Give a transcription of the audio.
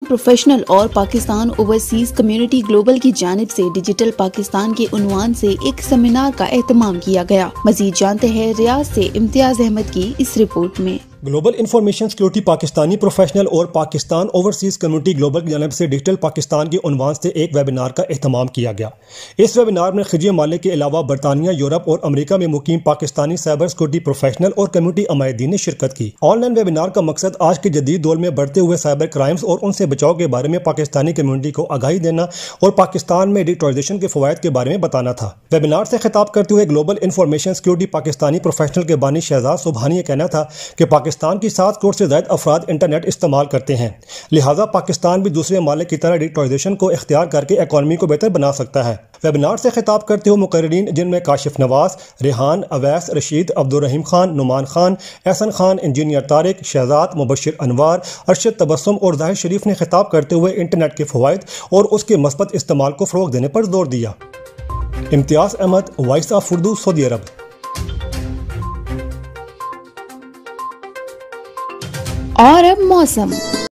Professional اور Pakistan overseas community global کی جانب سے ڈیجیٹل پاکستان کے عنوان سے ایک سیمینار کا اہتمام کیا گیا۔ مزید جانتے ہیں ریاض سے امتیاز احمد کی اس رپورٹ میں۔ Global information security Pakistani professional اور پاکستان اوورسیز کمیونٹی گلوبل کی جانب سے ڈیجیٹل پاکستان کے عنوان سے ایک ویبینار کا اہتمام کیا گیا۔ اس ویبینار میں خلیج ممالک کے علاوہ برطانیہ، یورپ اور امریکہ میں مقیم پاکستانی سائبر سیکیورٹی پروفیشنل اور کمیونٹی عمائدین نے شرکت کی۔ آن لائن ویبینار کا مقصد آج کے جدید دور میں بڑھتے ہوئے سائبر کرائمز اور ان سے بچاؤ کے بارے میں پاکستانی کمیونٹی کو آگاہی دینا اور پاکستان میں ڈیجیٹلائزیشن کے فوائد کے بارے میں بتانا تھا۔ ویبینار سے خطاب کرتے ہوئے global information security Pakistani professional کے بانی شہزاد سبحانی یہ کہنا تھا کہ پاکستان کی 7 کروڑ سے زائد افراد انٹرنیٹ استعمال کرتے ہیں، لہٰذا پاکستان بھی دوسرے ممالک کی طرح ڈیجیٹلائزیشن کو اختیار کر کے اکانومی کو بہتر بنا سکتا ہے۔ ویبینار سے خطاب کرتے ہوئے مقررین جن میں کاشف نواز، ریحان، اویس، رشید، عبدالرحیم خان، نعمان خان، احسن خان، انجینئر طارق، شہزاد، مبشر انوار، ارشد تبسم اور ظاہر شریف نے خطاب کرتے ہوئے انٹرنیٹ کے فوائد اور اس کے مثبت استعمال کو فروغ دینے پر زور دیا۔ امتیاز احمد، وائس آف اردو، سعودی عرب۔ اور اب موسم۔